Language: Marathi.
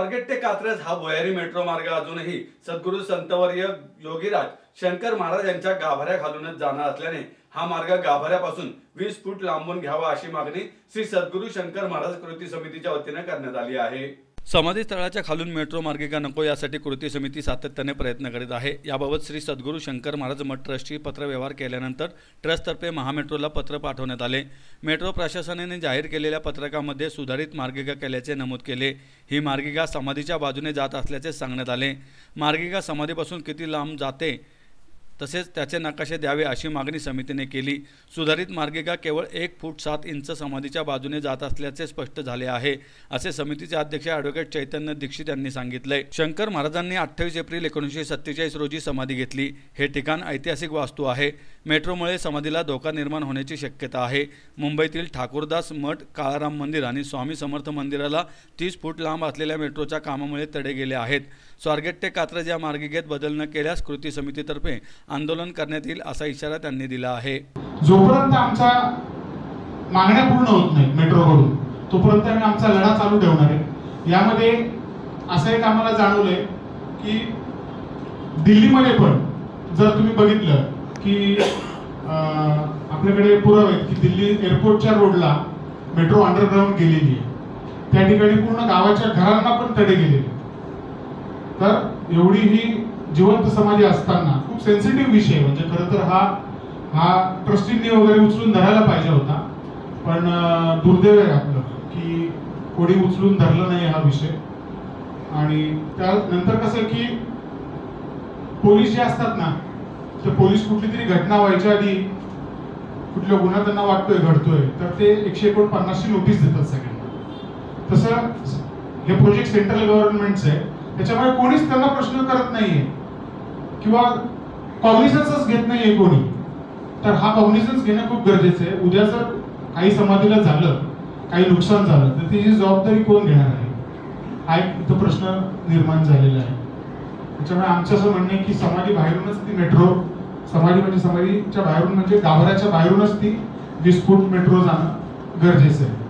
स्वारगेट ते कात्रज हा भुयारी मेट्रो मार्ग अजूनही सद्गुरू संतवर्य योगीराज शंकर महाराज यांच्या गाभाऱ्याखालूनच जाणार असल्याने हा मार्ग गाभाऱ्यापासून 20 फूट लांबून घ्यावा अशी मागणी श्री सद्गुरू शंकर महाराज कृती समितीच्या वतीने करण्यात आली आहे। समाधी स्थळाच्या खालून मेट्रो मार्गिका नको यासाठी कृती समिती सातत्याने प्रयत्न करीत आहे। याबाबत श्री सद्गुरू शंकर महाराज मठ ट्रस्टशी पत्रव्यवहार केल्यानंतर ट्रस्टतर्फे महामेट्रोला पत्र पाठवण्यात आले। मेट्रो प्रशासनाने जाहीर केलेल्या पत्रकामध्ये सुधारित मार्गिका केल्याचे नमूद केले। ही मार्गिका समाधीच्या बाजूने जात असल्याचे सांगण्यात आले। मार्गिका समाधीपासून किती लांब जाते तसेच त्याचे नकाशे द्यावे अशी मागणी समितीने केली। सुधारित मार्गिका केवळ 1 फूट 7 इंच समाधीच्या बाजूने जात असल्याचे स्पष्ट झाले आहे, असे समितीचे अध्यक्ष ॲडव्होकेट चैतन्य दीक्षित यांनी सांगितले। शंकर महाराजांनी 28 एप्रिल 1947 रोजी समाधी घेतली। हे ठिकाण ऐतिहासिक वास्तू आहे। मेट्रोमुळे समाधीला धोका निर्माण होण्याची शक्यता आहे। मुंबईतील ठाकूरदास मठ, काळाराम मंदिर आणि स्वामी समर्थ मंदिराला 30 फूट लांब असलेल्या मेट्रोच्या कामामुळे तडे गेले आहेत। स्वारगेट ते कात्रज या मार्गिकेत बदल न केल्यास कृती समितीतर्फे आंदोलन करण्यात येईल असा इशारा त्यांनी दिला आहे। जोपर्यंत आमच्या मागण्या पूर्ण होत नाही मेट्रोकडून तोपर्यंत आम्ही आमचा लढा चालू ठेवणार आहे। यामध्ये असं एक आम्हाला जाणवलंय की दिल्लीमध्ये पण जर तुम्ही बघितलं की आपल्याकडे पुरावे आहेत की दिल्ली एअरपोर्टच्या रोडला मेट्रो अंडरग्राउंड गेलेली आहे। त्या ठिकाणी पूर्ण गावाच्या घरांना पण तडे गेलेले। तर एवढी ही जिवंत समाधी असताना खूप सेन्सिटिव्ह विषय, म्हणजे खरं तर हा ट्रस्टींनी वगैरे उचलून धरायला पाहिजे होता, पण दुर्दैव आहे आपलं की कोणी उचलून धरलं नाही हा विषय। आणि त्यानंतर कसं की पोलीस जे असतात ना, ते पोलीस कुठली तरी घटना व्हायच्या आधी कुठला गुन्हा त्यांना वाटतोय घडतोय तर ते 149 ची नोटीस देतात सगळ्यांना। तसं हे प्रोजेक्ट सेंट्रल गव्हर्नमेंटचं आहे, त्याच्यामुळे कोणीच त्यांना प्रश्न करत नाहीये किंवा कॉग्निझन्सच घेत नाहीये कोणी। तर हा कॉग्निझन्स घेणं खूप गरजेचं आहे। उद्या जर काही समाधीला झालं, काही नुकसान झालं तर त्याची जबाबदारी कोण घेणार आहे, हा एक इथं प्रश्न निर्माण झालेला आहे। त्याच्यामुळे आमचं असं म्हणणं आहे की समाधी बाहेरूनच ती मेट्रो, समाधी म्हणजे समाधीच्या बाहेरून म्हणजे गाभाऱ्याच्या बाहेरूनच ती 20 फूट मेट्रो जाणं गरजेचं आहे।